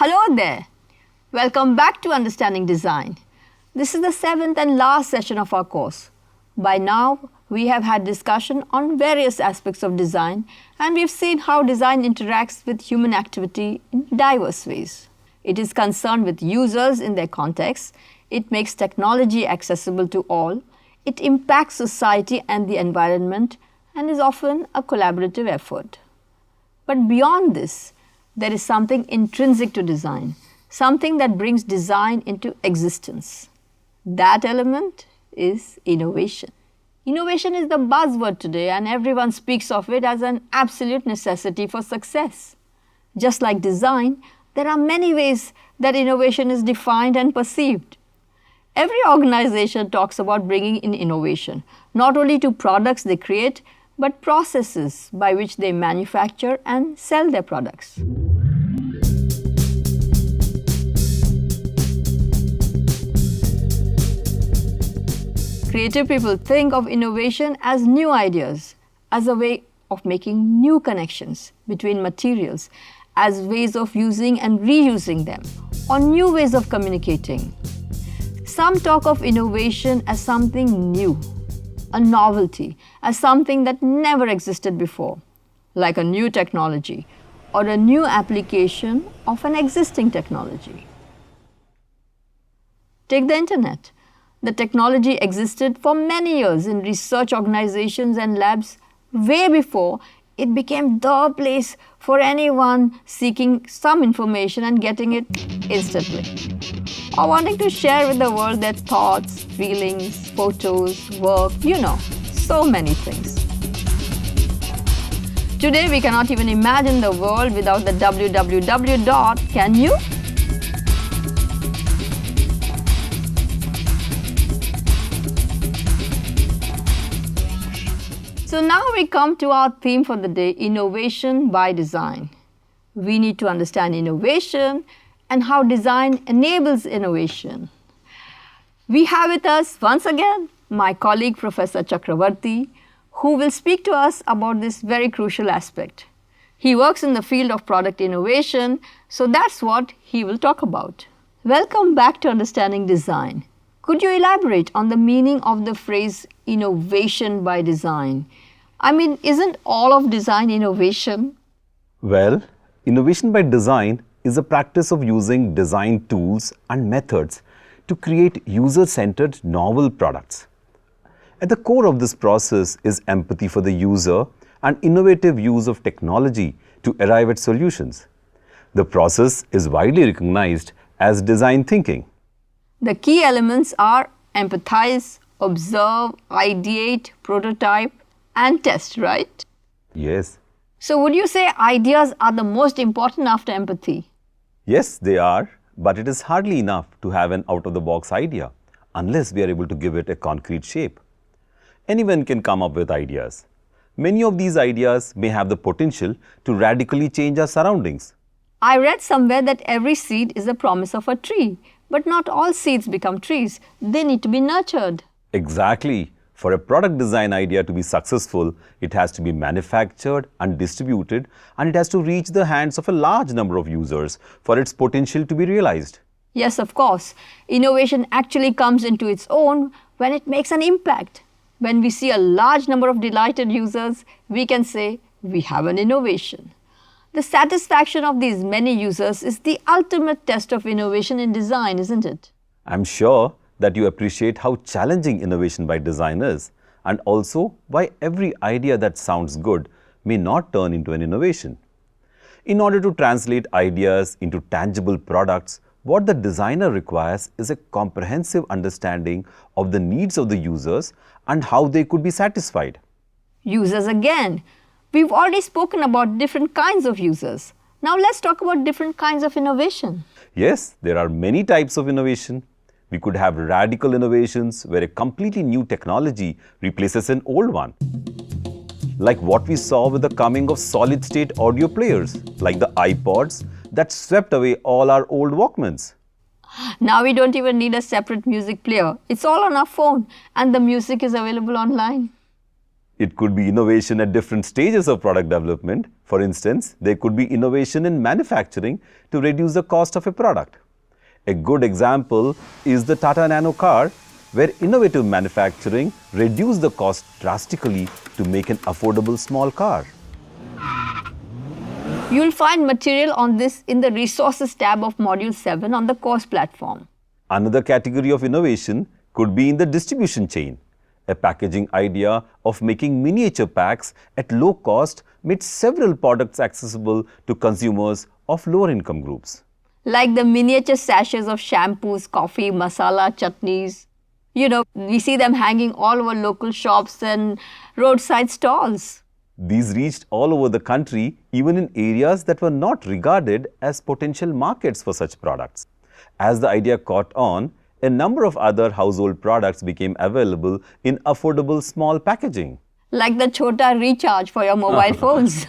Hello there. Welcome back to Understanding Design. This is the 7th and last session of our course. By now, we have had discussion on various aspects of design and we've seen how design interacts with human activity in diverse ways. It is concerned with users in their context, it makes technology accessible to all, it impacts society and the environment, and is often a collaborative effort. But beyond this, there is something intrinsic to design, something that brings design into existence. That element is innovation. Innovation is the buzzword today and everyone speaks of it as an absolute necessity for success. Just like design, there are many ways that innovation is defined and perceived. Every organization talks about bringing in innovation, not only to products they create, but processes by which they manufacture and sell their products. Creative people think of innovation as new ideas, as a way of making new connections between materials, as ways of using and reusing them, or new ways of communicating. Some talk of innovation as something new, a novelty, as something that never existed before, like a new technology or a new application of an existing technology. Take the internet. The technology existed for many years in research organizations and labs way before it became the place for anyone seeking some information and getting it instantly, or wanting to share with the world their thoughts, feelings, photos, work, so many things. Today we cannot even imagine the world without the www. Can you? So now we come to our theme for the day, innovation by design. We need to understand innovation and how design enables innovation. We have with us once again my colleague Professor Chakravarti, who will speak to us about this very crucial aspect. He works in the field of product innovation, so that's what he will talk about. Welcome back to Understanding Design. Could you elaborate on the meaning of the phrase innovation by design? I mean, isn't all of design innovation? Well, innovation by design is a practice of using design tools and methods to create user-centered novel products. At the core of this process is empathy for the user and innovative use of technology to arrive at solutions. The process is widely recognized as design thinking. The key elements are empathize, observe, ideate, prototype, and test, right? Yes. So would you say ideas are the most important after empathy? Yes, they are, but it is hardly enough to have an out-of-the-box idea unless we are able to give it a concrete shape. Anyone can come up with ideas. Many of these ideas may have the potential to radically change our surroundings. I read somewhere that every seed is the promise of a tree, but not all seeds become trees. They need to be nurtured. Exactly. For a product design idea to be successful, it has to be manufactured and distributed, and it has to reach the hands of a large number of users for its potential to be realized. Yes, of course. Innovation actually comes into its own when it makes an impact. When we see a large number of delighted users, we can say we have an innovation. The satisfaction of these many users is the ultimate test of innovation in design, isn't it? I'm sure that you appreciate how challenging innovation by design is, and also why every idea that sounds good may not turn into an innovation. In order to translate ideas into tangible products, what the designer requires is a comprehensive understanding of the needs of the users and how they could be satisfied. Users again. We've already spoken about different kinds of users. Now let's talk about different kinds of innovation. Yes, there are many types of innovation. We could have radical innovations where a completely new technology replaces an old one. Like what we saw with the coming of solid-state audio players, like the iPods that swept away all our old Walkmans. Now we don't even need a separate music player. It's all on our phone and the music is available online. It could be innovation at different stages of product development. For instance, there could be innovation in manufacturing to reduce the cost of a product. A good example is the Tata Nano car, where innovative manufacturing reduced the cost drastically to make an affordable small car. You'll find material on this in the Resources tab of Module 7 on the course platform. Another category of innovation could be in the distribution chain. A packaging idea of making miniature packs at low cost made several products accessible to consumers of lower income groups. Like the miniature sachets of shampoos, coffee, masala, chutneys. We see them hanging all over local shops and roadside stalls. These reached all over the country, even in areas that were not regarded as potential markets for such products. As the idea caught on, a number of other household products became available in affordable small packaging. Like the Chota Recharge for your mobile phones.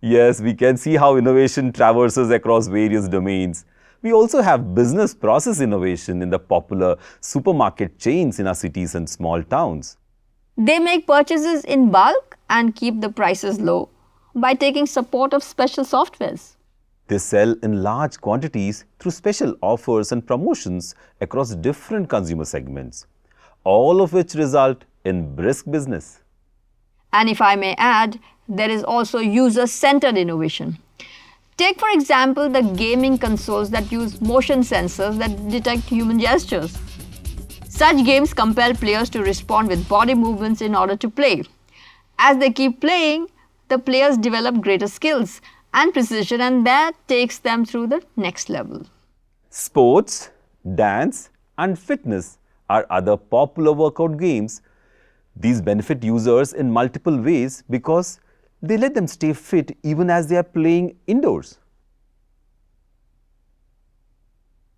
Yes, we can see how innovation traverses across various domains. We also have business process innovation in the popular supermarket chains in our cities and small towns. They make purchases in bulk and keep the prices low by taking support of special softwares. They sell in large quantities through special offers and promotions across different consumer segments, all of which result in brisk business. And if I may add, there is also user-centered innovation. Take, for example, the gaming consoles that use motion sensors that detect human gestures. Such games compel players to respond with body movements in order to play. As they keep playing, the players develop greater skills and precision, and that takes them through the next level. Sports, dance, and fitness are other popular workout games. These benefit users in multiple ways because they let them stay fit even as they are playing indoors.